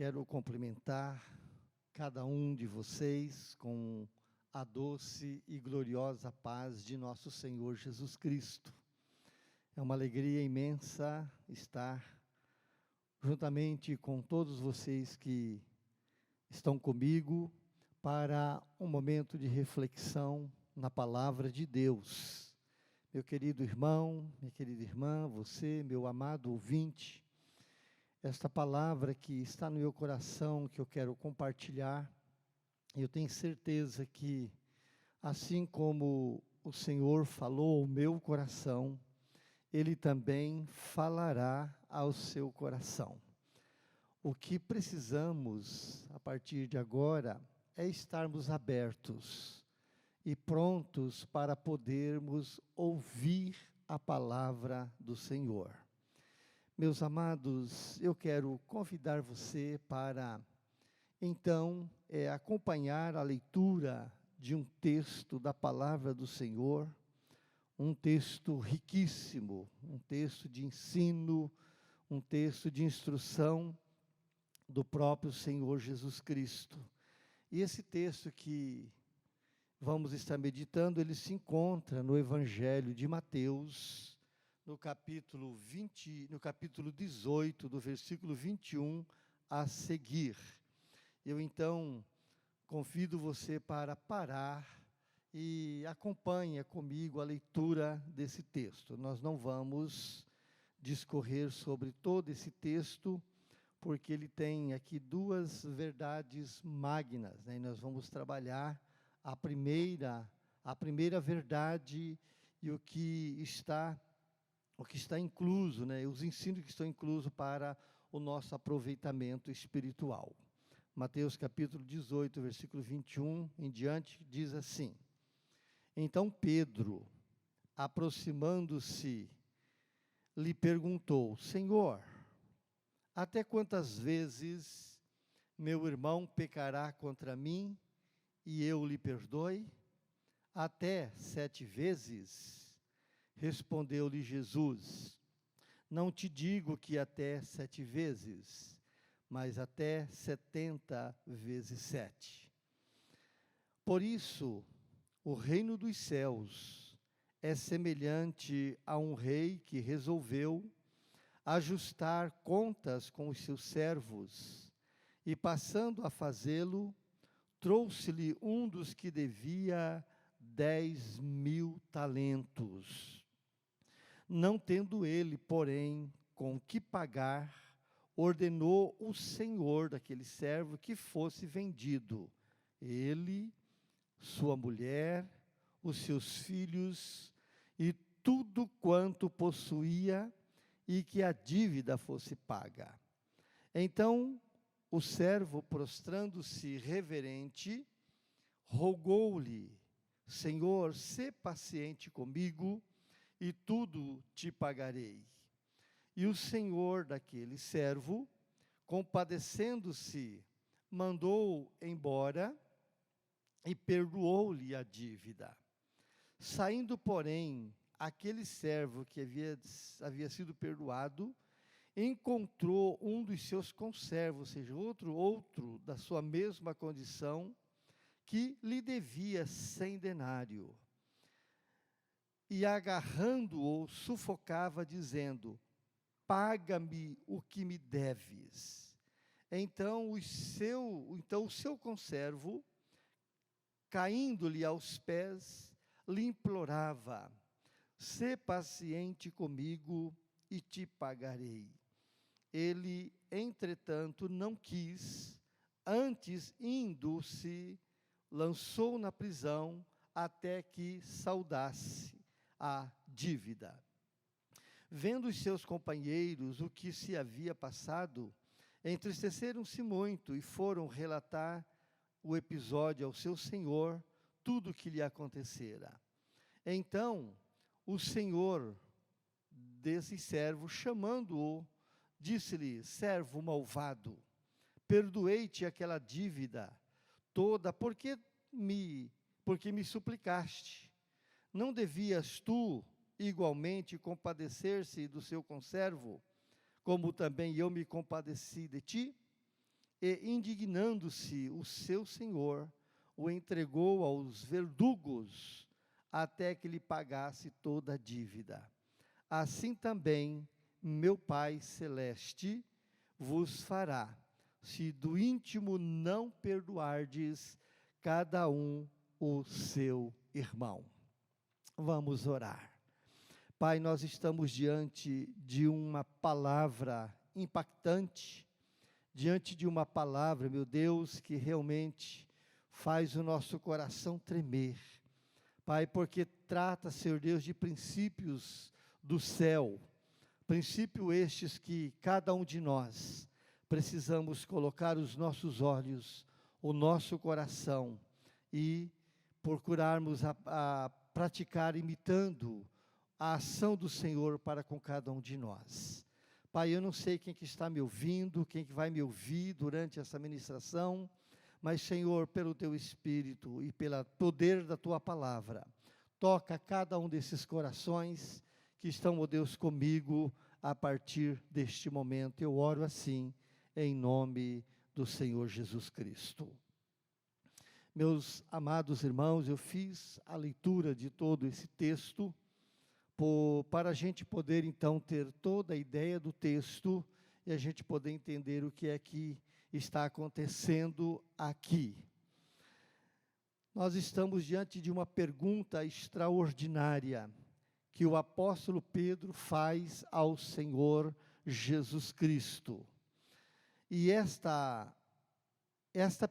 Quero cumprimentar cada um de vocês com a doce e gloriosa paz de nosso Senhor Jesus Cristo. É uma alegria imensa estar juntamente com todos vocês que estão comigo para um momento de reflexão na palavra de Deus. Meu querido irmão, minha querida irmã, você, meu amado ouvinte, esta palavra que está no meu coração, que eu quero compartilhar, eu tenho certeza que, assim como o Senhor falou ao meu coração, Ele também falará ao seu coração. O que precisamos, a partir de agora, é estarmos abertos e prontos para podermos ouvir a palavra do Senhor. Meus amados, eu quero convidar você para, então, acompanhar a leitura de um texto da palavra do Senhor, um texto riquíssimo, um texto de ensino, um texto de instrução do próprio Senhor Jesus Cristo. E esse texto que vamos estar meditando, ele se encontra no Evangelho de Mateus, no capítulo 18, do versículo 21 a seguir. Eu, então, convido você para parar e acompanhe comigo a leitura desse texto. Nós não vamos discorrer sobre todo esse texto, porque ele tem aqui duas verdades magnas, né? E nós vamos trabalhar a primeira verdade e o que está incluso, né? Os ensinos que estão inclusos para o nosso aproveitamento espiritual. Mateus capítulo 18, versículo 21 em diante, diz assim: Então Pedro, aproximando-se, lhe perguntou: Senhor, até quantas vezes meu irmão pecará contra mim e eu lhe perdoe? Até 7 vezes? Respondeu-lhe Jesus: Não te digo que até 7 vezes, mas até 70 vezes 7. Por isso, o reino dos céus é semelhante a um rei que resolveu ajustar contas com os seus servos, e passando a fazê-lo, trouxe-lhe um dos que devia 10.000 talentos. Não tendo ele, porém, com que pagar, ordenou o senhor daquele servo que fosse vendido, ele, sua mulher, os seus filhos e tudo quanto possuía, e que a dívida fosse paga. Então, o servo, prostrando-se reverente, rogou-lhe: Senhor, sê paciente comigo, e tudo te pagarei. E o senhor daquele servo, compadecendo-se, mandou embora e perdoou-lhe a dívida. Saindo, porém, aquele servo que havia sido perdoado, encontrou um dos seus conservos, ou seja, outro da sua mesma condição, que lhe devia 100 denários. E agarrando-o, sufocava, dizendo: paga-me o que me deves. Então o seu conservo, caindo-lhe aos pés, lhe implorava: sê paciente comigo e te pagarei. Ele, entretanto, não quis, antes indo-se, lançou na prisão até que saudasse a dívida. Vendo os seus companheiros o que se havia passado, entristeceram-se muito e foram relatar o episódio ao seu senhor, tudo o que lhe acontecera. Então, o senhor desse servo, chamando-o, disse-lhe: servo malvado, perdoei-te aquela dívida toda, porque me suplicaste. Não devias tu igualmente compadecer-se do seu conservo, como também eu me compadeci de ti? e, indignando-se, o seu senhor o entregou aos verdugos até que lhe pagasse toda a dívida. Assim também meu Pai Celeste vos fará, se do íntimo não perdoardes cada um o seu irmão. Vamos orar. Pai, nós estamos diante de uma palavra impactante, diante de uma palavra, meu Deus, que realmente faz o nosso coração tremer. Pai, porque trata, Senhor Deus, de princípios do céu, princípios estes que cada um de nós precisamos colocar os nossos olhos, o nosso coração e procurarmos a praticar imitando a ação do Senhor para com cada um de nós. Pai, eu não sei quem que está me ouvindo, quem que vai me ouvir durante essa ministração, mas, Senhor, pelo Teu Espírito e pelo poder da Tua Palavra, toca cada um desses corações que estão, ó Deus, comigo a partir deste momento. Eu oro assim, em nome do Senhor Jesus Cristo. Meus amados irmãos, eu fiz a leitura de todo esse texto, para a gente poder, então, ter toda a ideia do texto e a gente poder entender o que é que está acontecendo aqui. Nós estamos diante de uma pergunta extraordinária que o apóstolo Pedro faz ao Senhor Jesus Cristo. E esta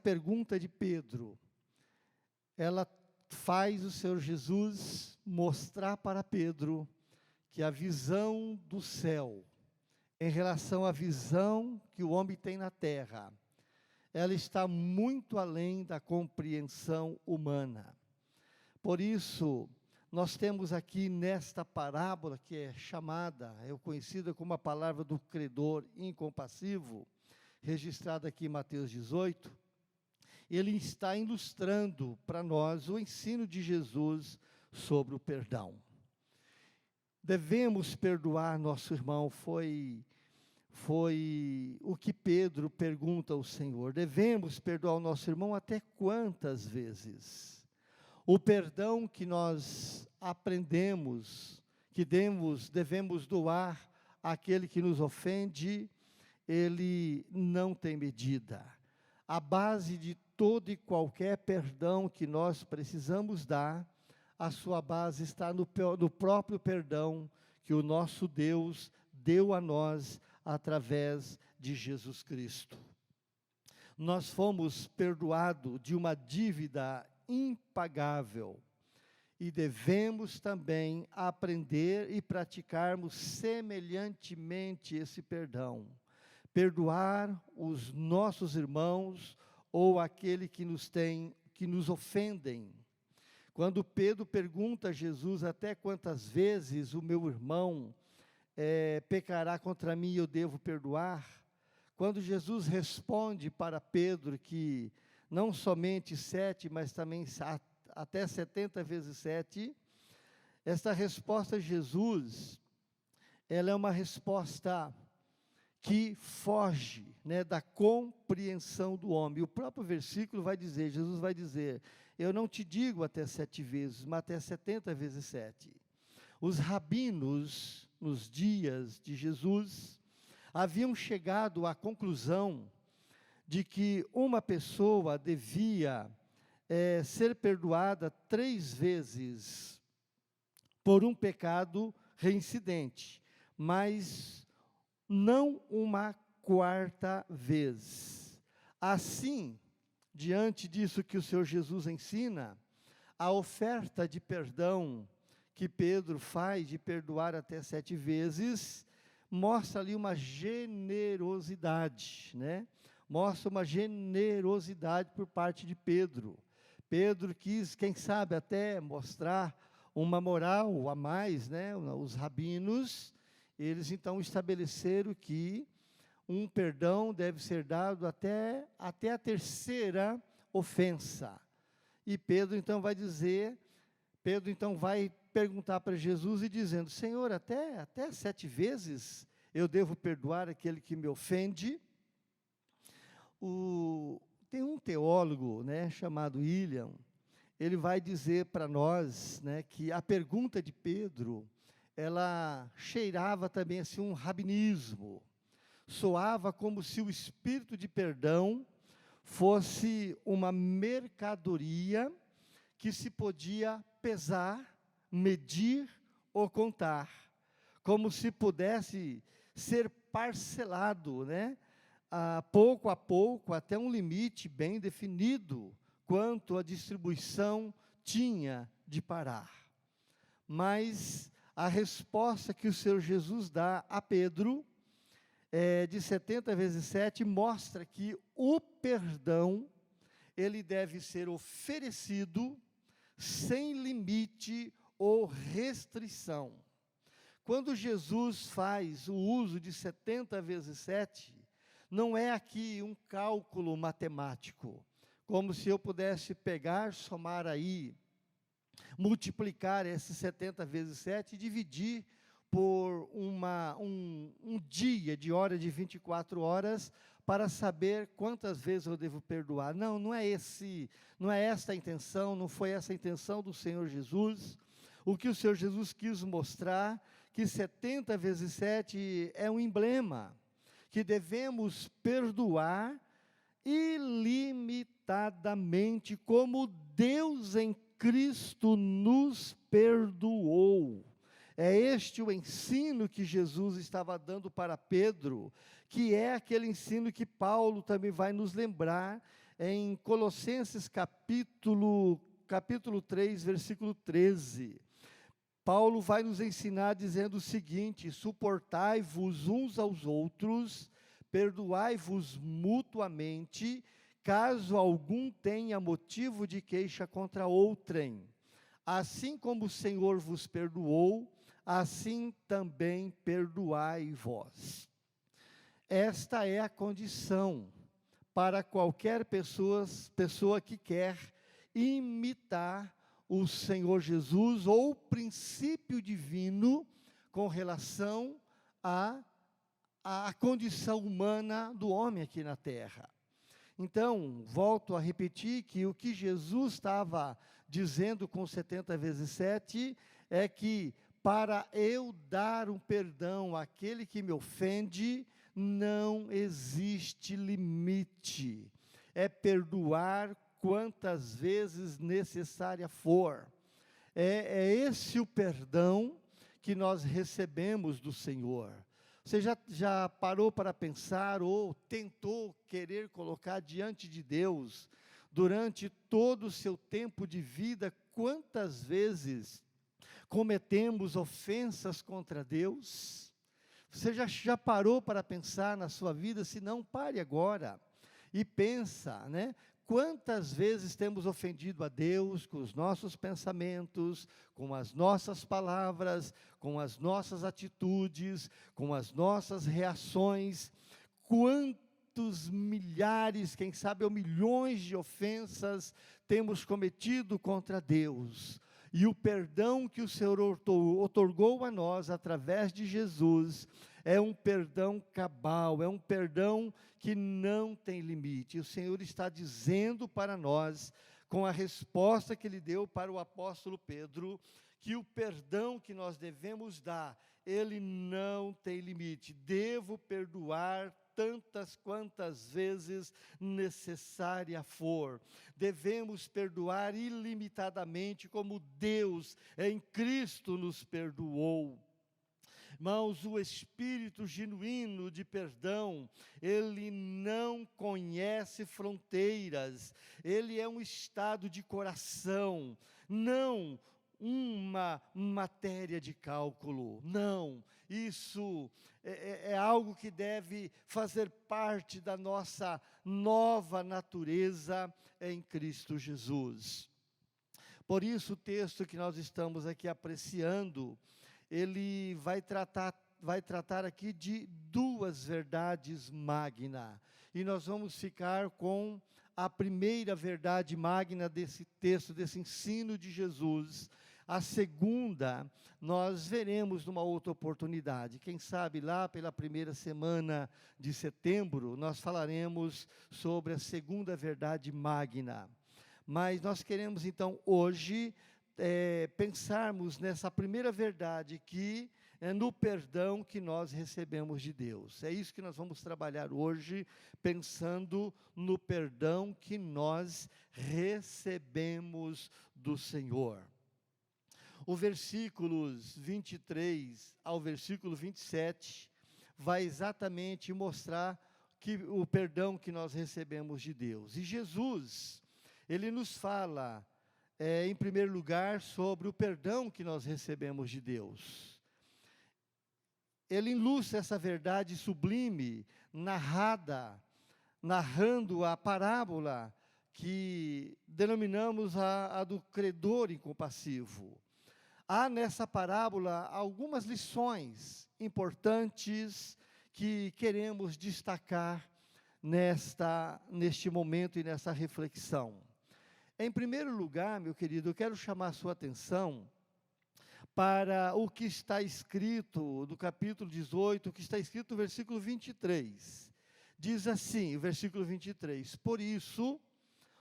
pergunta de Pedro, ela faz o Senhor Jesus mostrar para Pedro que a visão do céu, em relação à visão que o homem tem na terra, ela está muito além da compreensão humana. Por isso, nós temos aqui nesta parábola, que é conhecida como a palavra do credor incompassivo, registrada aqui em Mateus 18, ele está ilustrando para nós o ensino de Jesus sobre o perdão. Devemos perdoar nosso irmão, foi o que Pedro pergunta ao Senhor. Devemos perdoar o nosso irmão até quantas vezes? O perdão que nós aprendemos, que devemos doar àquele que nos ofende, ele não tem medida. A base de todo e qualquer perdão que nós precisamos dar, a sua base está no próprio perdão que o nosso Deus deu a nós através de Jesus Cristo. Nós fomos perdoados de uma dívida impagável e devemos também aprender e praticarmos semelhantemente esse perdão. Perdoar os nossos irmãos ou aquele que nos ofendem. Quando Pedro pergunta a Jesus até quantas vezes o meu irmão pecará contra mim e eu devo perdoar, quando Jesus responde para Pedro que não somente 7, mas também até 70 vezes 7, esta resposta de Jesus, ela é uma resposta que foge, da compreensão do homem. O próprio versículo vai dizer, Jesus vai dizer, eu não te digo até 7 vezes, mas até 70 vezes 7. Os rabinos, nos dias de Jesus, haviam chegado à conclusão de que uma pessoa devia ser perdoada 3 vezes por um pecado reincidente, mas não uma 4ª vez. Assim, diante disso que o Senhor Jesus ensina, a oferta de perdão que Pedro faz, de perdoar até 7 vezes, mostra ali uma generosidade, Mostra uma generosidade por parte de Pedro. Pedro quis, quem sabe, até mostrar uma moral a mais, Os rabinos, eles então estabeleceram que um perdão deve ser dado até a 3ª ofensa. E Pedro então vai perguntar para Jesus e dizendo, Senhor, até 7 vezes eu devo perdoar aquele que me ofende? Tem um teólogo, né, chamado William, ele vai dizer para nós, né, que a pergunta de Pedro, ela cheirava também assim, um rabinismo, soava como se o espírito de perdão fosse uma mercadoria que se podia pesar, medir ou contar, como se pudesse ser parcelado, né, a pouco, até um limite bem definido, quanto a distribuição tinha de parar. Mas a resposta que o Senhor Jesus dá a Pedro, de 70 vezes 7, mostra que o perdão, ele deve ser oferecido sem limite ou restrição. Quando Jesus faz o uso de 70 vezes 7, não é aqui um cálculo matemático, como se eu pudesse pegar, somar aí, multiplicar esses 70 vezes 7 e dividir por um dia de hora de 24 horas para saber quantas vezes eu devo perdoar. Não, não é esta a intenção, não foi essa a intenção do Senhor Jesus. O que o Senhor Jesus quis mostrar, que 70 vezes 7 é um emblema, que devemos perdoar ilimitadamente, como Deus em Cristo nos perdoou. É este o ensino que Jesus estava dando para Pedro, que é aquele ensino que Paulo também vai nos lembrar em Colossenses capítulo 3, versículo 13. Paulo vai nos ensinar dizendo o seguinte: suportai-vos uns aos outros, perdoai-vos mutuamente, caso algum tenha motivo de queixa contra outrem. Assim como o Senhor vos perdoou, assim também perdoai vós. Esta é a condição para qualquer pessoa que quer imitar o Senhor Jesus, ou o princípio divino com relação à condição humana do homem aqui na terra. Então, volto a repetir que o que Jesus estava dizendo com 70 vezes 7 é que para eu dar um perdão àquele que me ofende, não existe limite. É perdoar quantas vezes necessária for. É esse o perdão que nós recebemos do Senhor. Você já parou para pensar ou tentou querer colocar diante de Deus, durante todo o seu tempo de vida, quantas vezes cometemos ofensas contra Deus? Você já parou para pensar na sua vida? Se não, pare agora e pensa, né? Quantas vezes temos ofendido a Deus com os nossos pensamentos, com as nossas palavras, com as nossas atitudes, com as nossas reações? Quantos milhares, quem sabe, ou milhões de ofensas temos cometido contra Deus? E o perdão que o Senhor otorgou a nós através de Jesus é um perdão cabal, é um perdão que não tem limite. O Senhor está dizendo para nós, com a resposta que Ele deu para o apóstolo Pedro, que o perdão que nós devemos dar, ele não tem limite. Devo perdoar tantas quantas vezes necessária for. Devemos perdoar ilimitadamente, como Deus em Cristo nos perdoou. Irmãos, o espírito genuíno de perdão, ele não conhece fronteiras, ele é um estado de coração, não uma matéria de cálculo, não. Isso é algo que deve fazer parte da nossa nova natureza em Cristo Jesus. Por isso, o texto que nós estamos aqui apreciando, ele vai tratar aqui de duas verdades magna. E nós vamos ficar com a primeira verdade magna desse texto, desse ensino de Jesus. A segunda, nós veremos numa outra oportunidade. Quem sabe lá pela primeira semana de setembro, nós falaremos sobre a segunda verdade magna. Mas nós queremos então hoje pensarmos nessa primeira verdade que é no perdão que nós recebemos de Deus. É isso que nós vamos trabalhar hoje, pensando no perdão que nós recebemos do Senhor. O versículos 23 ao versículo 27 vai exatamente mostrar que o perdão que nós recebemos de Deus. E Jesus, ele nos fala, em primeiro lugar, sobre o perdão que nós recebemos de Deus. Ele ilustra essa verdade sublime, narrando a parábola que denominamos a do credor incompassivo. Há nessa parábola algumas lições importantes que queremos destacar neste momento e nessa reflexão. Em primeiro lugar, meu querido, eu quero chamar a sua atenção para o que está escrito no capítulo 18, o que está escrito no versículo 23. Diz assim, o versículo 23, por isso,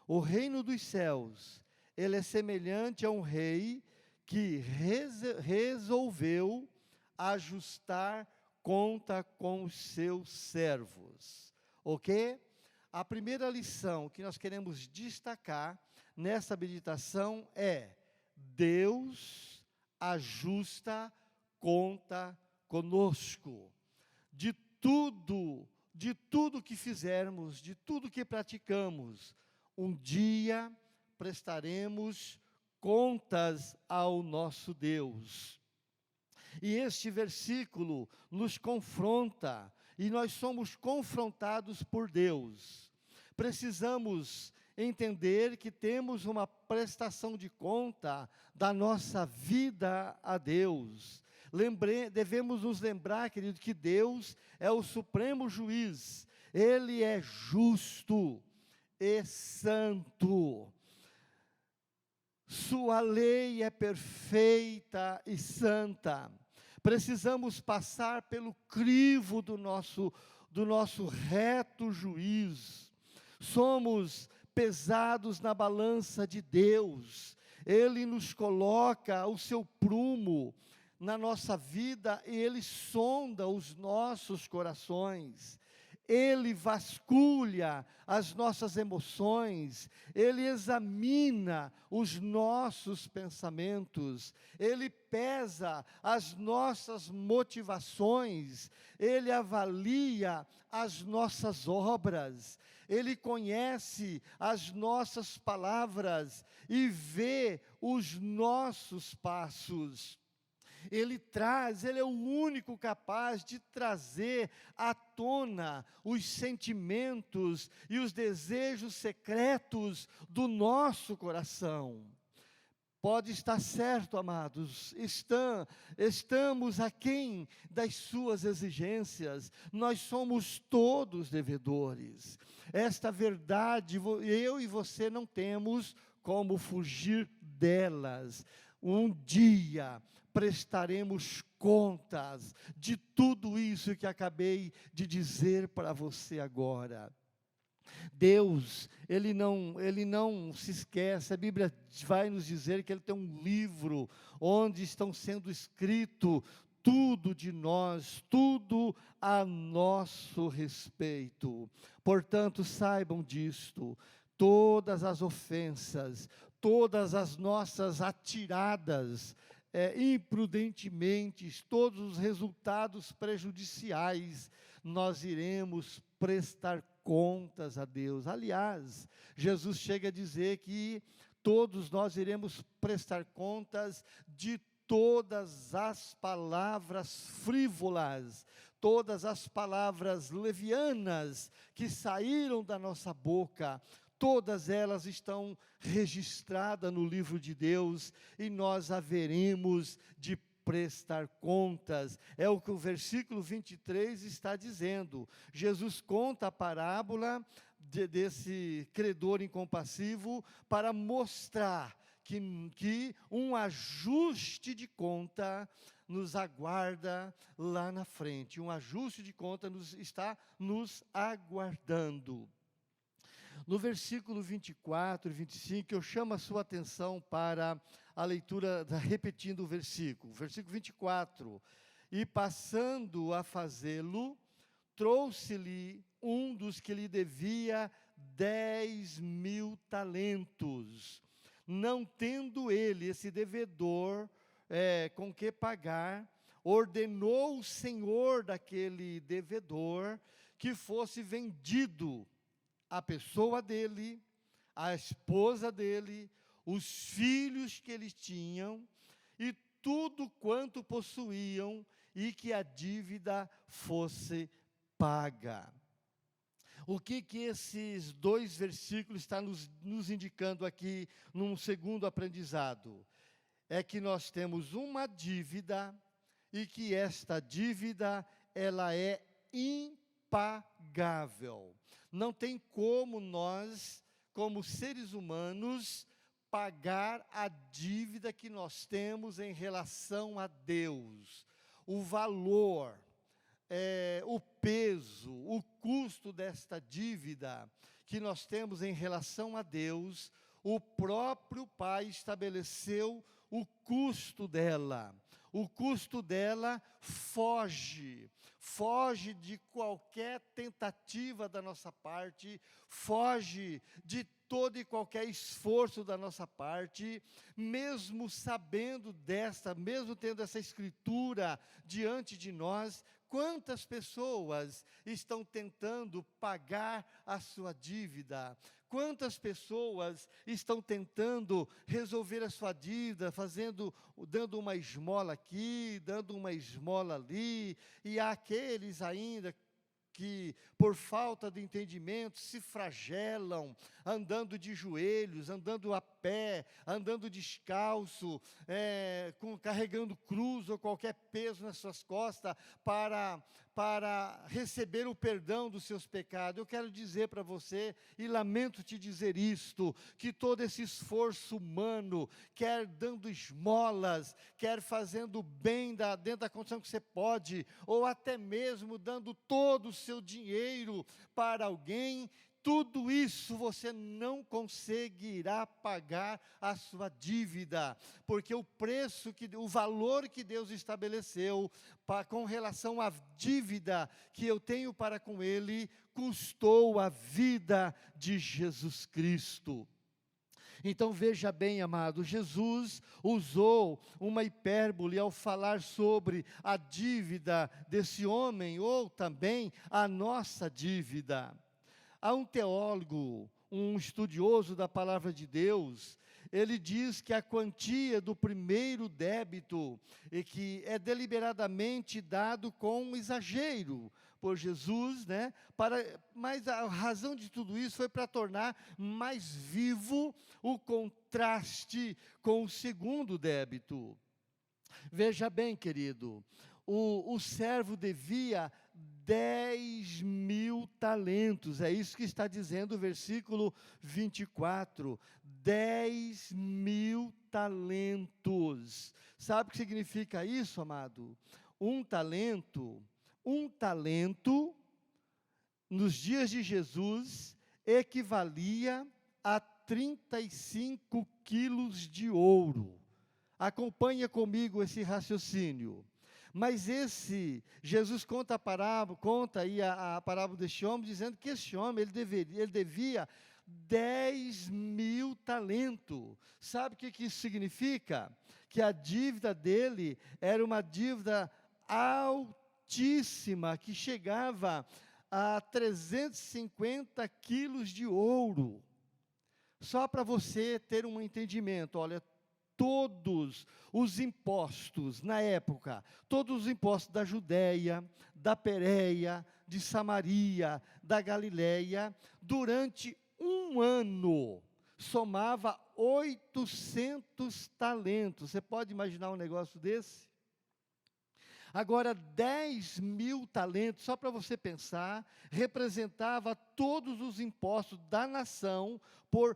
o reino dos céus, ele é semelhante a um rei que resolveu ajustar conta com os seus servos. Ok? A primeira lição que nós queremos destacar nessa meditação é: Deus ajusta conta conosco. De tudo que fizermos, de tudo que praticamos, um dia prestaremos contas ao nosso Deus. E este versículo nos confronta, e nós somos confrontados por Deus. Precisamos entender que temos uma prestação de conta da nossa vida a Deus. Devemos nos lembrar, querido, que Deus é o supremo juiz. Ele é justo e santo. Sua lei é perfeita e santa. Precisamos passar pelo crivo do nosso reto juízo. Somos pesados na balança de Deus. Ele nos coloca o seu prumo na nossa vida e Ele sonda os nossos corações. Ele vasculha as nossas emoções, Ele examina os nossos pensamentos, Ele pesa as nossas motivações, Ele avalia as nossas obras, Ele conhece as nossas palavras e vê os nossos passos. Ele é o único capaz de trazer à tona os sentimentos e os desejos secretos do nosso coração. Pode estar certo, amados, estamos aquém das suas exigências, nós somos todos devedores. Esta verdade, eu e você não temos como fugir delas. Um dia prestaremos contas de tudo isso que acabei de dizer para você agora. Deus, Ele não se esquece, a Bíblia vai nos dizer que Ele tem um livro onde estão sendo escrito tudo de nós, tudo a nosso respeito. Portanto, saibam disto, todas as ofensas, todas as nossas atiradas, imprudentemente, todos os resultados prejudiciais, nós iremos prestar contas a Deus. Aliás, Jesus chega a dizer que todos nós iremos prestar contas de todas as palavras frívolas, todas as palavras levianas que saíram da nossa boca. Todas elas estão registradas no livro de Deus e nós haveremos de prestar contas. É o que o versículo 23 está dizendo. Jesus conta a parábola desse credor incompassivo para mostrar que um ajuste de conta nos aguarda lá na frente. Um ajuste de conta está nos aguardando. No versículo 24 e 25, eu chamo a sua atenção para a leitura, repetindo o versículo. Versículo 24. E passando a fazê-lo, trouxe-lhe um dos que lhe devia 10.000 talentos. Não tendo ele, esse devedor, com que pagar, ordenou o senhor daquele devedor que fosse vendido a pessoa dele, a esposa dele, os filhos que eles tinham, e tudo quanto possuíam, e que a dívida fosse paga. O que esses dois versículos estão nos indicando aqui, num segundo aprendizado? É que nós temos uma dívida, e que esta dívida, ela é impagável. Não tem como nós, como seres humanos, pagar a dívida que nós temos em relação a Deus. O valor, o peso, o custo desta dívida que nós temos em relação a Deus, o próprio Pai estabeleceu o custo dela. O custo dela foge de qualquer tentativa da nossa parte, foge de todo e qualquer esforço da nossa parte, mesmo sabendo mesmo tendo essa escritura diante de nós. Quantas pessoas estão tentando pagar a sua dívida? Quantas pessoas estão tentando resolver a sua dívida, dando uma esmola aqui, dando uma esmola ali, e há aqueles ainda que, por falta de entendimento, se flagelam, andando de joelhos, andando a pé, andando descalço, carregando cruz ou qualquer peso nas suas costas, para receber o perdão dos seus pecados. Eu quero dizer para você, e lamento te dizer isto, que todo esse esforço humano, quer dando esmolas, quer fazendo bem dentro da condição que você pode, ou até mesmo dando todo o seu dinheiro para alguém, tudo isso você não conseguirá pagar a sua dívida, porque o valor que Deus estabeleceu com relação à dívida que eu tenho para com Ele, custou a vida de Jesus Cristo. Então veja bem, amado, Jesus usou uma hipérbole ao falar sobre a dívida desse homem, ou também a nossa dívida. Há um teólogo, um estudioso da palavra de Deus, ele diz que a quantia do primeiro débito que é deliberadamente dado com exagero por Jesus, mas a razão de tudo isso foi para tornar mais vivo o contraste com o segundo débito. Veja bem, querido, o servo devia 10.000 talentos, é isso que está dizendo o versículo 24, 10.000 talentos. Sabe o que significa isso, amado? Um talento, nos dias de Jesus, equivalia a 35 quilos de ouro. Acompanha comigo esse raciocínio. Mas Jesus conta aí a parábola deste homem, dizendo que esse homem, ele devia 10.000 talentos. Sabe o que isso significa? Que a dívida dele era uma dívida altíssima, que chegava a 350 quilos de ouro. Só para você ter um entendimento, olha, todos os impostos na época, todos os impostos da Judéia, da Pérea, de Samaria, da Galileia, durante um ano, somava 800 talentos. Você pode imaginar um negócio desse? Agora, 10.000 talentos, só para você pensar, representava todos os impostos da nação por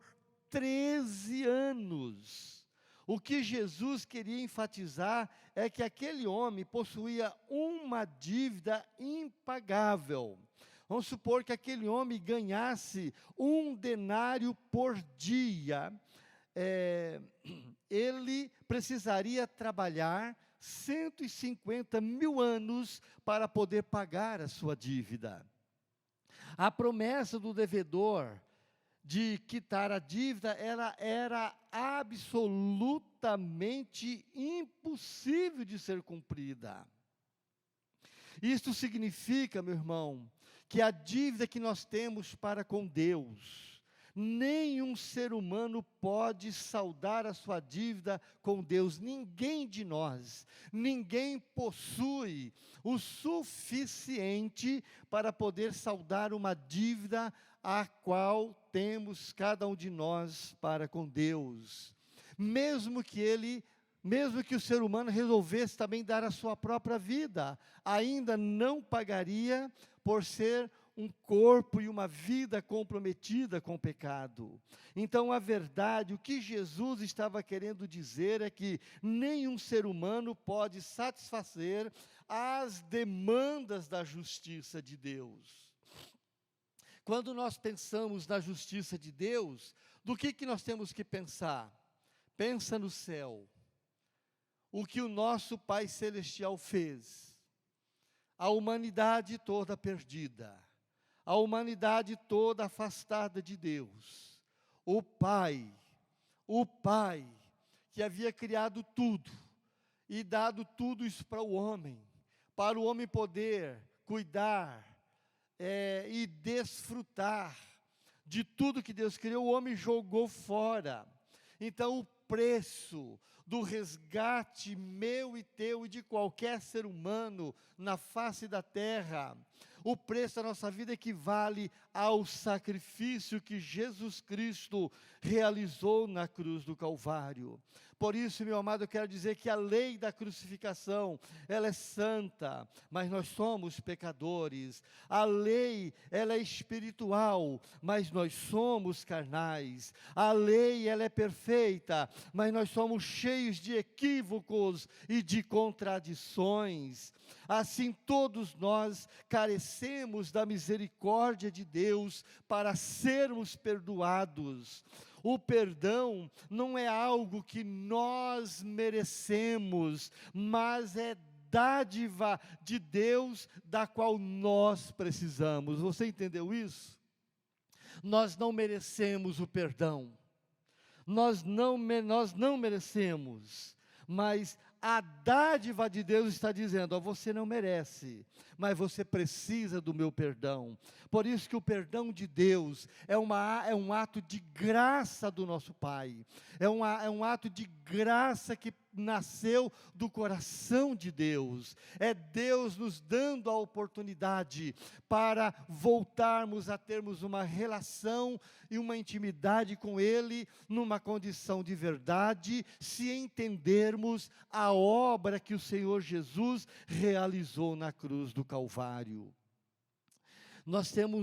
13 anos. O que Jesus queria enfatizar é que aquele homem possuía uma dívida impagável. Vamos supor que aquele homem ganhasse 1 denário por dia. Ele precisaria trabalhar 150 mil anos para poder pagar a sua dívida. A promessa do devedor de quitar a dívida, ela era absolutamente impossível de ser cumprida. Isto significa, meu irmão, que a dívida que nós temos para com Deus, nenhum ser humano pode saldar a sua dívida com Deus. Ninguém de nós, ninguém possui o suficiente para poder saldar uma dívida a qual temos cada um de nós para com Deus. Mesmo que o ser humano resolvesse também dar a sua própria vida, ainda não pagaria por ser um corpo e uma vida comprometida com o pecado. Então, a verdade, o que Jesus estava querendo dizer é que nenhum ser humano pode satisfazer as demandas da justiça de Deus. Quando nós pensamos na justiça de Deus, do que nós temos que pensar? Pensa no céu. O que o nosso Pai Celestial fez. A humanidade toda perdida. A humanidade toda afastada de Deus. O Pai, que havia criado tudo e dado tudo isso para o homem poder cuidar e desfrutar de tudo que Deus criou, o homem jogou fora. Então, o preço do resgate meu e teu e de qualquer ser humano na face da terra, o preço da nossa vida equivale ao sacrifício que Jesus Cristo realizou na cruz do Calvário. Por isso, meu amado, eu quero dizer que a lei da crucificação, ela é santa, mas nós somos pecadores. A lei, ela é espiritual, mas nós somos carnais. A lei, ela é perfeita, mas nós somos cheios de equívocos e de contradições. Assim, todos nós carecemos da misericórdia de Deus para sermos perdoados. O perdão não é algo que nós merecemos, mas é dádiva de Deus da qual nós precisamos. Você entendeu isso? Nós não merecemos o perdão. Nós não merecemos, mas a dádiva de Deus está dizendo, você não merece, mas você precisa do meu perdão. Por isso que o perdão de Deus é um ato de graça do nosso Pai. É um ato de graça que nasceu do coração de Deus. É Deus nos dando a oportunidade para voltarmos a termos uma relação e uma intimidade com Ele, numa condição de verdade, se entendermos a obra que o Senhor Jesus realizou na cruz do Calvário. Nós temos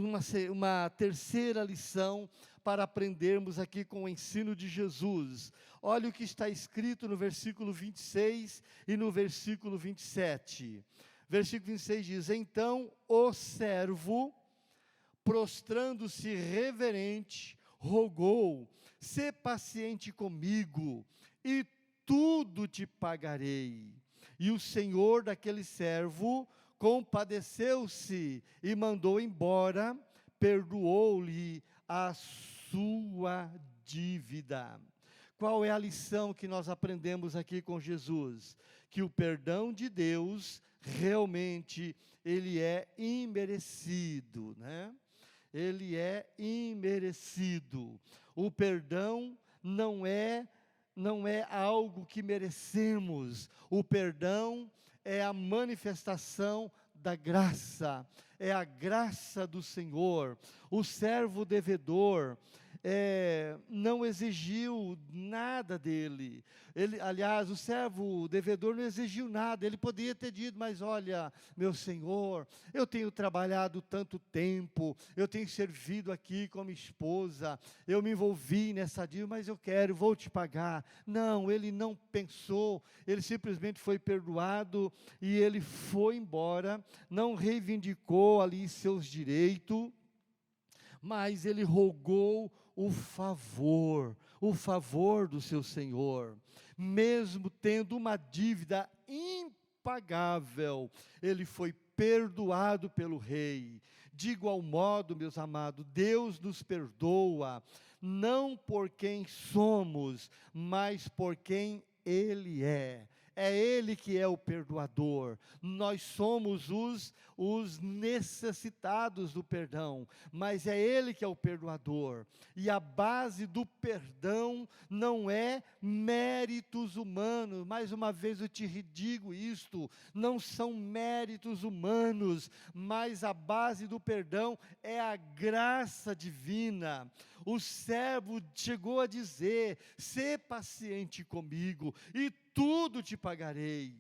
uma terceira lição para aprendermos aqui com o ensino de Jesus. Olha o que está escrito no versículo 26 e no versículo 27. Versículo 26 diz, então o servo, prostrando-se reverente, rogou, sê paciente comigo, e tudo te pagarei. E o senhor daquele servo compadeceu-se e mandou embora, perdoou-lhe a sua dívida. Qual é a lição que nós aprendemos aqui com Jesus? Que o perdão de Deus, realmente, ele é imerecido, né? Ele é imerecido. O perdão não é algo que merecemos. O perdão é a manifestação da graça, é a graça do Senhor. O servo devedor, não exigiu nada dele. Aliás, o servo devedor não exigiu nada. Ele poderia ter dito: mas olha, meu senhor, eu tenho trabalhado tanto tempo, eu tenho servido aqui como esposa, eu me envolvi nessa dívida, mas vou te pagar. Não, ele não pensou, ele simplesmente foi perdoado e ele foi embora, não reivindicou ali seus direitos, mas ele rogou o favor do seu Senhor, mesmo tendo uma dívida impagável, ele foi perdoado pelo rei. De igual modo, meus amados, Deus nos perdoa, não por quem somos, mas por quem Ele é. É Ele que é o perdoador. Nós somos os necessitados do perdão, mas é Ele que é o perdoador. E a base do perdão não é méritos humanos. Mais uma vez eu te digo isto: não são méritos humanos, mas a base do perdão é a graça divina. O servo chegou a dizer: sê paciente comigo e tudo te pagarei.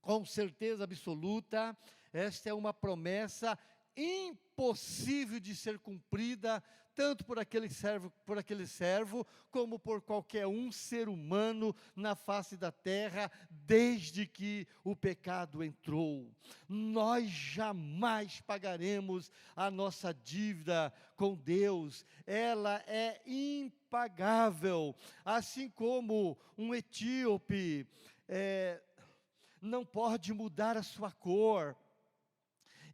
Com certeza absoluta, esta é uma promessa impossível de ser cumprida, tanto por aquele servo, como por qualquer um ser humano na face da terra, desde que o pecado entrou. Nós jamais pagaremos a nossa dívida com Deus, ela é impagável, assim como um etíope não pode mudar a sua cor,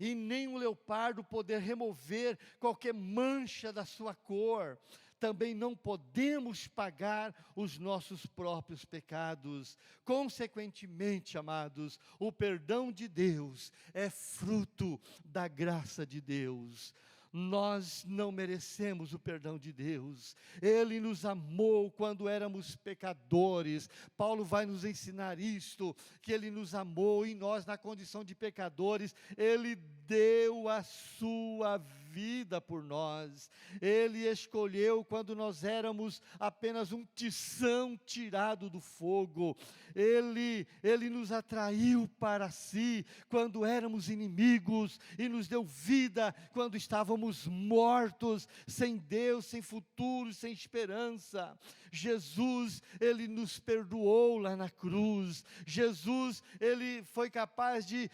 e nem um leopardo poder remover qualquer mancha da sua cor. Também não podemos pagar os nossos próprios pecados. Consequentemente, amados, o perdão de Deus é fruto da graça de Deus. Nós não merecemos o perdão de Deus. Ele nos amou quando éramos pecadores. Paulo vai nos ensinar isto, que Ele nos amou, e nós, na condição de pecadores, Ele deu a sua vida por nós. Ele escolheu quando nós éramos apenas um tição tirado do fogo. Ele nos atraiu para si quando éramos inimigos, e nos deu vida quando estávamos mortos, sem Deus, sem futuro, sem esperança. Jesus, Ele nos perdoou lá na cruz. Jesus, Ele foi capaz de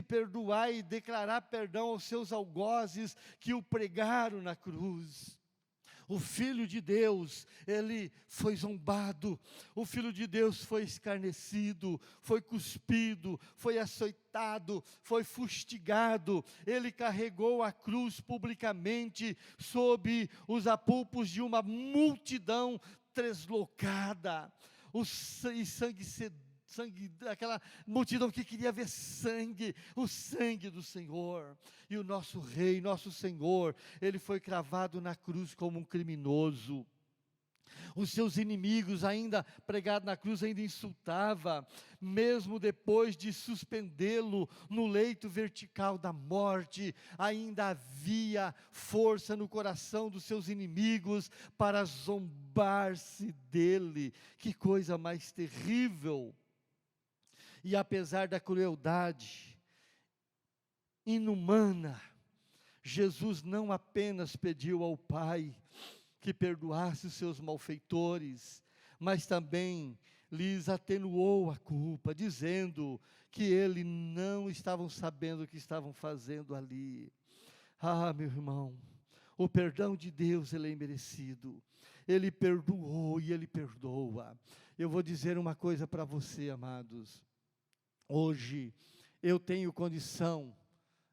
perdoar e declarar perdão aos seus algozes que o pregaram na cruz. O Filho de Deus, Ele foi zombado, o Filho de Deus foi escarnecido, foi cuspido, foi açoitado, foi fustigado. Ele carregou a cruz publicamente, sob os apalpos de uma multidão deslocada, aquela multidão que queria ver sangue, o sangue do Senhor. E o nosso Rei, nosso Senhor, Ele foi cravado na cruz como um criminoso. Os seus inimigos, ainda pregado na cruz, ainda insultava, mesmo depois de suspendê-lo no leito vertical da morte, ainda havia força no coração dos seus inimigos para zombar-se dele. Que coisa mais terrível! E apesar da crueldade inumana, Jesus não apenas pediu ao Pai que perdoasse os seus malfeitores, mas também lhes atenuou a culpa, dizendo que eles não estavam sabendo o que estavam fazendo ali. Ah, meu irmão, o perdão de Deus, ele é imerecido. Ele perdoou e Ele perdoa. Eu vou dizer uma coisa para você, amados. Hoje, eu tenho condição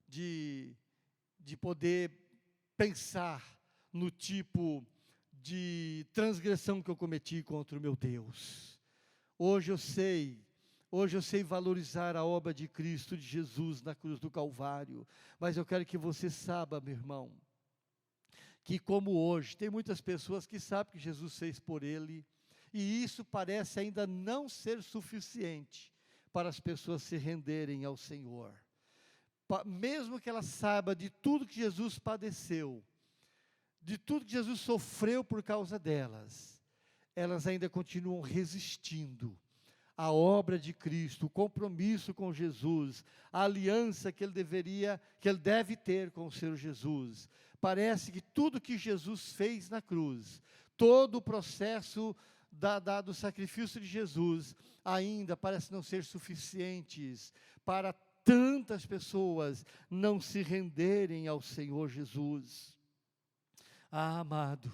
de poder pensar no tipo de transgressão que eu cometi contra o meu Deus. Hoje eu sei valorizar a obra de Cristo, de Jesus na cruz do Calvário, mas eu quero que você saiba, meu irmão, que como hoje, tem muitas pessoas que sabem que Jesus fez por ele, e isso parece ainda não ser suficiente para as pessoas se renderem ao Senhor. Mesmo que ela saiba de tudo que Jesus padeceu, de tudo que Jesus sofreu por causa delas, elas ainda continuam resistindo à obra de Cristo, o compromisso com Jesus, a aliança que ele deve ter com o Senhor Jesus. Parece que tudo que Jesus fez na cruz, todo o processo do sacrifício de Jesus, ainda parece não ser suficientes para tantas pessoas não se renderem ao Senhor Jesus. Ah, amado,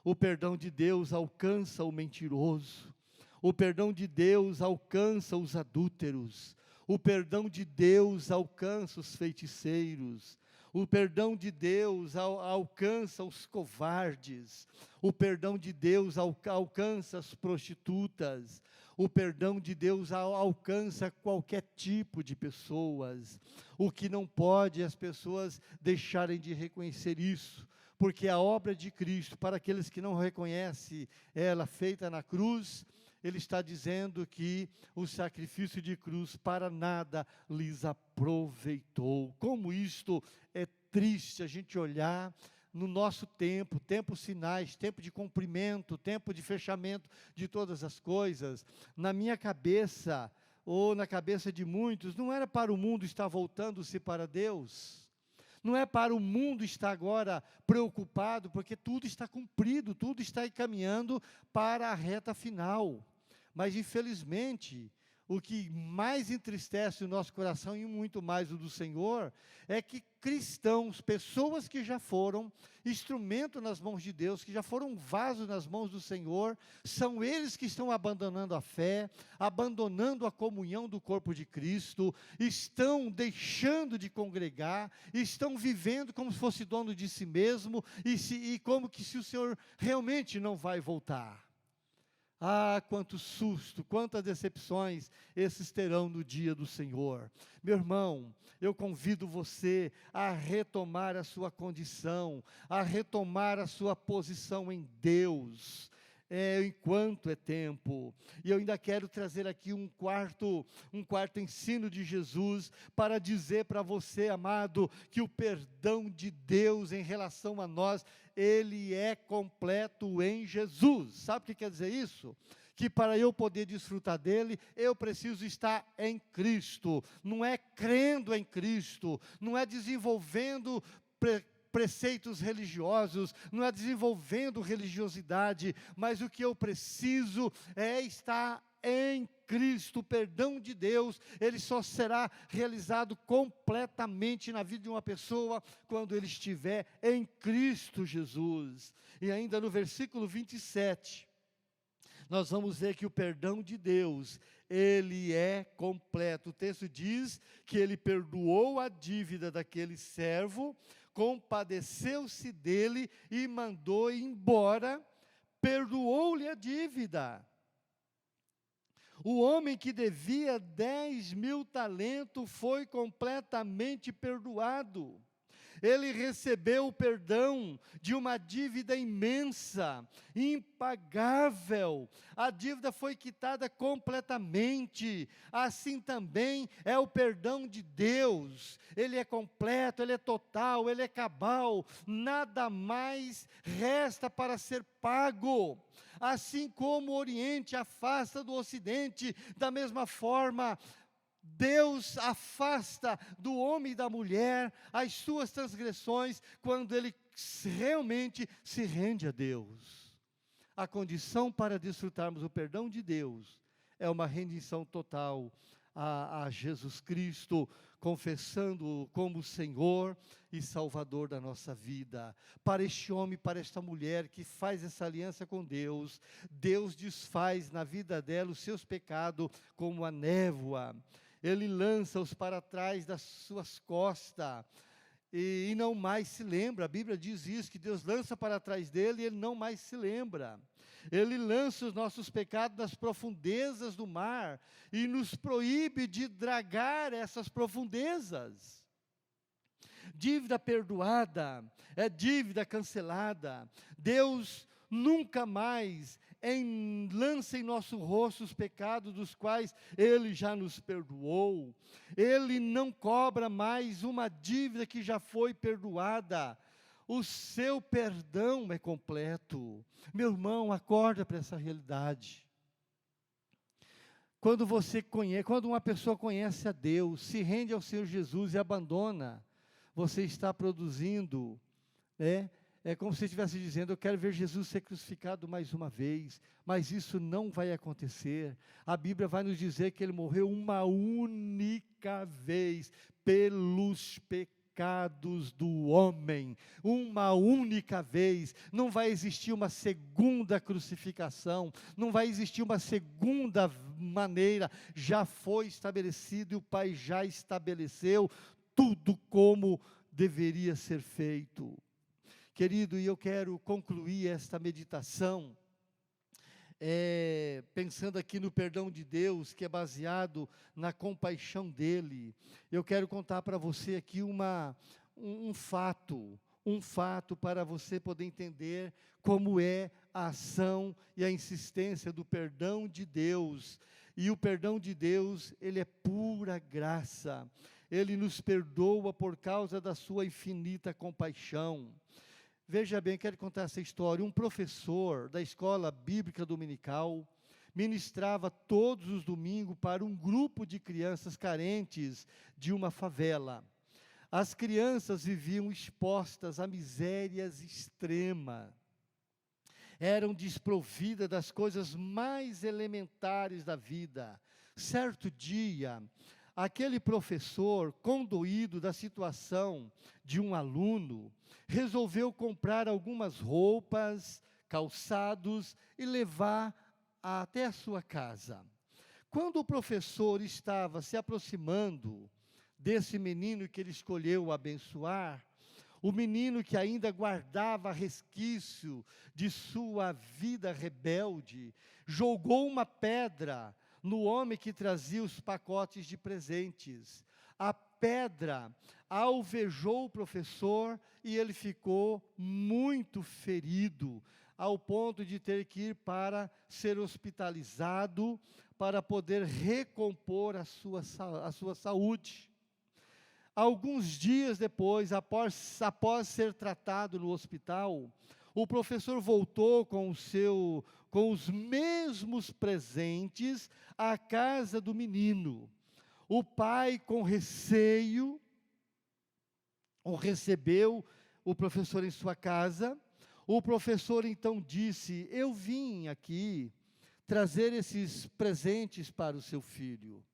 o perdão de Deus alcança o mentiroso, o perdão de Deus alcança os adúlteros, o perdão de Deus alcança os feiticeiros, o perdão de Deus alcança os covardes, o perdão de Deus alcança as prostitutas, o perdão de Deus alcança qualquer tipo de pessoas. O que não pode é as pessoas deixarem de reconhecer isso, porque a obra de Cristo, para aqueles que não reconhecem ela feita na cruz, ele está dizendo que o sacrifício de cruz para nada lhes aproveitou. Como isto é triste a gente olhar no nosso tempo, tempos finais, tempo de cumprimento, tempo de fechamento de todas as coisas. Na minha cabeça, ou na cabeça de muitos, não era para o mundo estar voltando-se para Deus. Não é para o mundo estar agora preocupado, porque tudo está cumprido, tudo está encaminhando para a reta final. Mas, infelizmente, o que mais entristece o nosso coração, e muito mais o do Senhor, é que cristãos, pessoas que já foram instrumento nas mãos de Deus, que já foram vaso nas mãos do Senhor, são eles que estão abandonando a fé, abandonando a comunhão do corpo de Cristo, estão deixando de congregar, estão vivendo como se fosse dono de si mesmo, e como que se o Senhor realmente não vai voltar. Ah, quanto susto, quantas decepções esses terão no dia do Senhor. Meu irmão, eu convido você a retomar a sua condição, a retomar a sua posição em Deus, enquanto é tempo. E eu ainda quero trazer aqui um quarto ensino de Jesus, para dizer para você, amado, que o perdão de Deus em relação a nós, ele é completo em Jesus. Sabe o que quer dizer isso? Que para eu poder desfrutar dele, eu preciso estar em Cristo. Não é crendo em Cristo, não é desenvolvendo preceitos religiosos, não é desenvolvendo religiosidade, mas o que eu preciso é estar em Cristo. O perdão de Deus, ele só será realizado completamente na vida de uma pessoa quando ele estiver em Cristo Jesus. E ainda no versículo 27, nós vamos ver que o perdão de Deus, ele é completo. O texto diz que ele perdoou a dívida daquele servo, compadeceu-se dele e mandou embora, perdoou-lhe a dívida. O homem que devia 10.000 talentos foi completamente perdoado. Ele recebeu o perdão de uma dívida imensa, impagável. A dívida foi quitada completamente. Assim também é o perdão de Deus. Ele é completo, ele é total, ele é cabal. Nada mais resta para ser pago. Assim como o Oriente afasta do Ocidente, da mesma forma, Deus afasta do homem e da mulher as suas transgressões quando ele realmente se rende a Deus. A condição para desfrutarmos o perdão de Deus é uma rendição total a Jesus Cristo, confessando-o como Senhor e Salvador da nossa vida. Para este homem, para esta mulher que faz essa aliança com Deus, Deus desfaz na vida dela os seus pecados como a névoa. Ele lança-os para trás das suas costas, e não mais se lembra. A Bíblia diz isso, que Deus lança para trás dele e ele não mais se lembra. Ele lança os nossos pecados nas profundezas do mar, e nos proíbe de dragar essas profundezas. Dívida perdoada é dívida cancelada. Deus nunca mais lança em nosso rosto os pecados dos quais Ele já nos perdoou. Ele não cobra mais uma dívida que já foi perdoada. O seu perdão é completo. Meu irmão, acorda para essa realidade. Quando uma pessoa conhece a Deus, se rende ao Senhor Jesus e abandona, você está produzindo, né? É como se estivesse dizendo: eu quero ver Jesus ser crucificado mais uma vez, mas isso não vai acontecer. A Bíblia vai nos dizer que ele morreu uma única vez pelos pecados do homem, uma única vez. Não vai existir uma segunda crucificação, não vai existir uma segunda maneira. Já foi estabelecido e o Pai já estabeleceu tudo como deveria ser feito. Querido, e eu quero concluir esta meditação, pensando aqui no perdão de Deus, que é baseado na compaixão dEle. Eu quero contar para você aqui um fato para você poder entender como é a ação e a insistência do perdão de Deus. E o perdão de Deus, ele é pura graça. Ele nos perdoa por causa da sua infinita compaixão. Veja bem, quero contar essa história. Um professor da escola bíblica dominical ministrava todos os domingos para um grupo de crianças carentes de uma favela. As crianças viviam expostas a misérias extremas. Eram desprovidas das coisas mais elementares da vida. Certo dia, aquele professor, condoído da situação de um aluno, resolveu comprar algumas roupas, calçados e levar até a sua casa. Quando o professor estava se aproximando desse menino que ele escolheu abençoar, o menino que ainda guardava resquício de sua vida rebelde, jogou uma pedra no homem que trazia os pacotes de presentes. A pedra alvejou o professor e ele ficou muito ferido, ao ponto de ter que ir para ser hospitalizado, para poder recompor a sua saúde. Alguns dias depois, após ser tratado no hospital, o professor voltou com os mesmos presentes à casa do menino. O pai, com receio, recebeu o professor em sua casa. O professor então disse: eu vim aqui trazer esses presentes para o seu filho.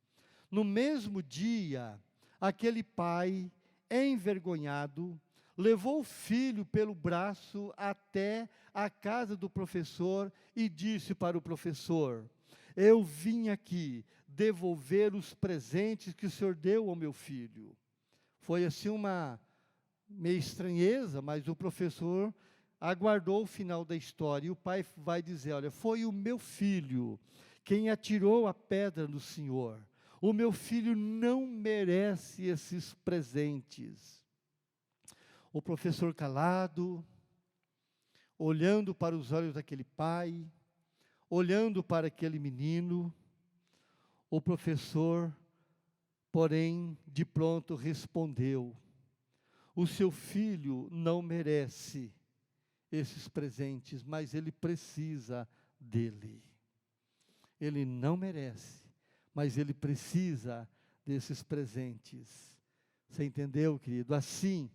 No mesmo dia, aquele pai, envergonhado, levou o filho pelo braço até a casa do professor e disse para o professor: eu vim aqui devolver os presentes que o senhor deu ao meu filho. Foi assim uma meio estranheza, mas o professor aguardou o final da história. E o pai vai dizer: olha, foi o meu filho quem atirou a pedra no senhor. O meu filho não merece esses presentes. O professor calado, olhando para os olhos daquele pai, olhando para aquele menino, o professor, porém, de pronto respondeu: o seu filho não merece esses presentes, mas ele precisa dele. Ele não merece, mas ele precisa desses presentes. Você entendeu, querido? Assim,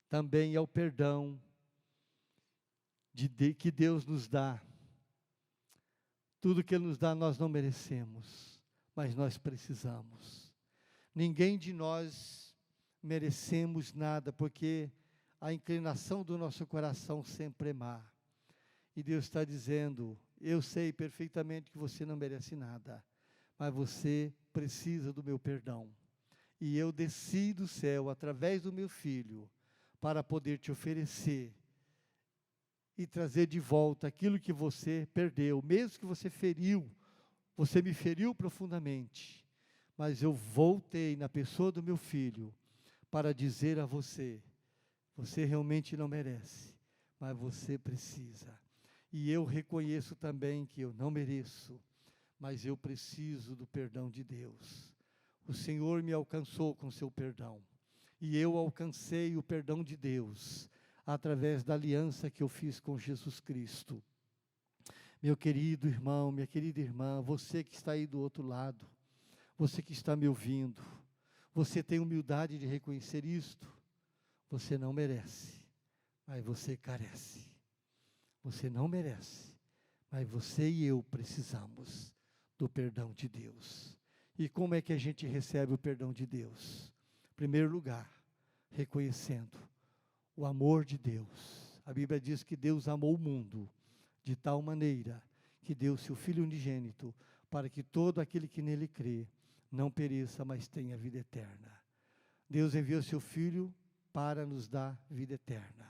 também é o perdão que Deus nos dá. Tudo que Ele nos dá nós não merecemos, mas nós precisamos. Ninguém de nós merecemos nada, porque a inclinação do nosso coração sempre é má. E Deus está dizendo: eu sei perfeitamente que você não merece nada, mas você precisa do meu perdão. E eu desci do céu, através do meu Filho, para poder te oferecer e trazer de volta aquilo que você perdeu, mesmo que você me feriu profundamente, mas eu voltei na pessoa do meu Filho, para dizer a você: você realmente não merece, mas você precisa. E eu reconheço também que eu não mereço, mas eu preciso do perdão de Deus. O Senhor me alcançou com seu perdão, e eu alcancei o perdão de Deus, através da aliança que eu fiz com Jesus Cristo. Meu querido irmão, minha querida irmã, você que está aí do outro lado, você que está me ouvindo, você tem humildade de reconhecer isto? Você não merece, mas você carece. Você não merece, mas você e eu precisamos do perdão de Deus. E como é que a gente recebe o perdão de Deus? Em primeiro lugar, reconhecendo o amor de Deus. A Bíblia diz que Deus amou o mundo de tal maneira que deu seu Filho unigênito para que todo aquele que nele crê não pereça, mas tenha vida eterna. Deus enviou seu Filho para nos dar vida eterna.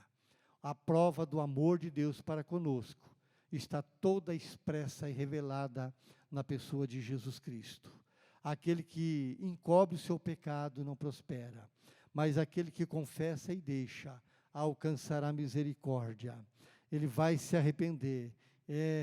A prova do amor de Deus para conosco está toda expressa e revelada na pessoa de Jesus Cristo. Aquele que encobre o seu pecado não prospera, mas aquele que confessa e deixa alcançará misericórdia. Ele vai se arrepender,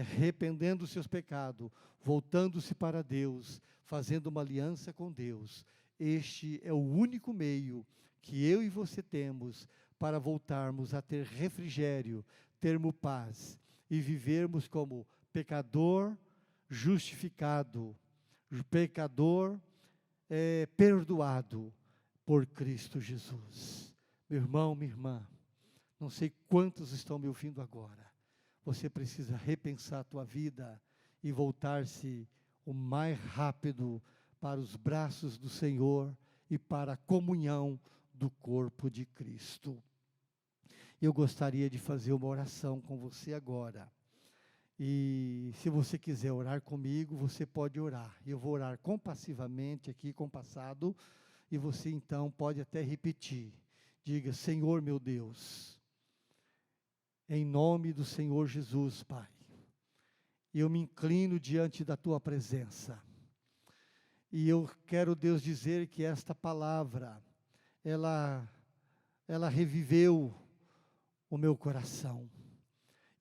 arrependendo dos seus pecados, voltando-se para Deus, fazendo uma aliança com Deus. Este é o único meio que eu e você temos para voltarmos a ter refrigério, termos paz e vivermos como pecador justificado, pecador perdoado por Cristo Jesus. Meu irmão, minha irmã, não sei quantos estão me ouvindo agora. Você precisa repensar a tua vida e voltar-se o mais rápido para os braços do Senhor e para a comunhão do corpo de Cristo. Eu gostaria de fazer uma oração com você agora. E se você quiser orar comigo, você pode orar. Eu vou orar compassivamente aqui, compassado, e você então pode até repetir. Diga: Senhor meu Deus, em nome do Senhor Jesus, Pai, eu me inclino diante da Tua presença. E eu quero, Deus, dizer que esta palavra, ela reviveu o meu coração.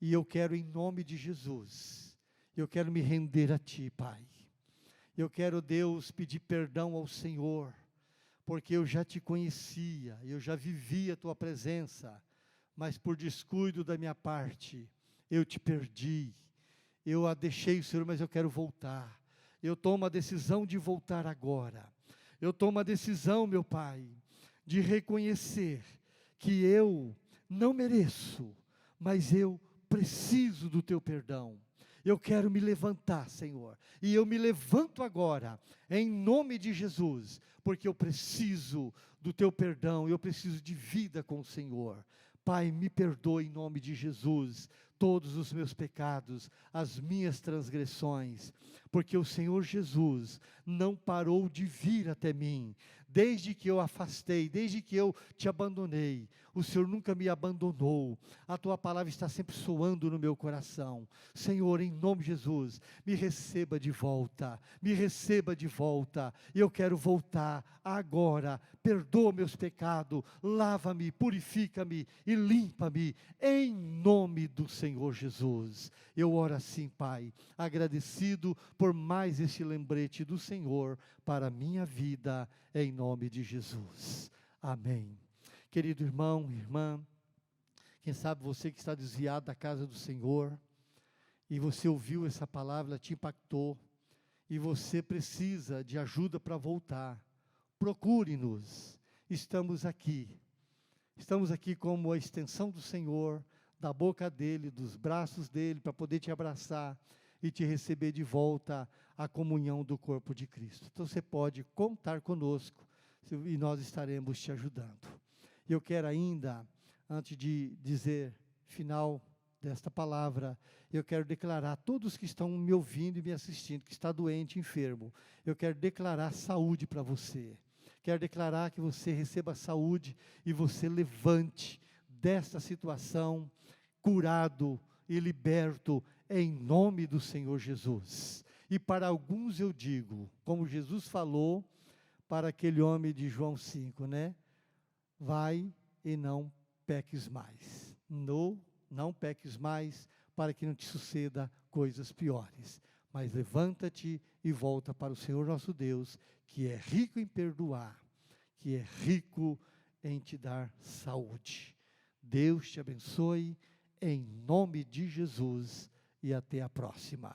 E eu quero, em nome de Jesus, eu quero me render a Ti, Pai. Eu quero, Deus, pedir perdão ao Senhor, porque eu já Te conhecia, eu já vivia a Tua presença, mas por descuido da minha parte, eu Te perdi. Eu a deixei, Senhor, mas eu quero voltar. Eu tomo a decisão de voltar agora. Eu tomo a decisão, meu Pai, de reconhecer que eu não mereço, mas eu preciso do Teu perdão. Eu quero me levantar, Senhor, e eu me levanto agora, em nome de Jesus, porque eu preciso do Teu perdão, eu preciso de vida com o Senhor. Pai, me perdoe em nome de Jesus, todos os meus pecados, as minhas transgressões, porque o Senhor Jesus não parou de vir até mim, desde que eu afastei, desde que eu Te abandonei, o Senhor nunca me abandonou, a Tua palavra está sempre soando no meu coração. Senhor, em nome de Jesus, me receba de volta, eu quero voltar agora, perdoa meus pecados, lava-me, purifica-me e limpa-me, em nome do Senhor Jesus. Eu oro assim, Pai, agradecido por mais este lembrete do Senhor para a minha vida, em nome de Jesus. Amém. Querido irmão, irmã, quem sabe você que está desviado da casa do Senhor, e você ouviu essa palavra, ela te impactou, e você precisa de ajuda para voltar. Procure-nos, estamos aqui como a extensão do Senhor, da boca dEle, dos braços dEle, para poder te abraçar e te receber de volta à comunhão do corpo de Cristo. Então você pode contar conosco, e nós estaremos te ajudando. Eu quero ainda, antes de dizer final desta palavra, eu quero declarar a todos que estão me ouvindo e me assistindo, que está doente, enfermo, eu quero declarar saúde para você. Quero declarar que você receba saúde e você levante desta situação curado e liberto em nome do Senhor Jesus. E para alguns eu digo, como Jesus falou para aquele homem de João 5, né? Vai e não peques mais. Não peques mais, para que não te suceda coisas piores. Mas levanta-te e volta para o Senhor nosso Deus, que é rico em perdoar, que é rico em te dar saúde. Deus te abençoe, em nome de Jesus, e até a próxima.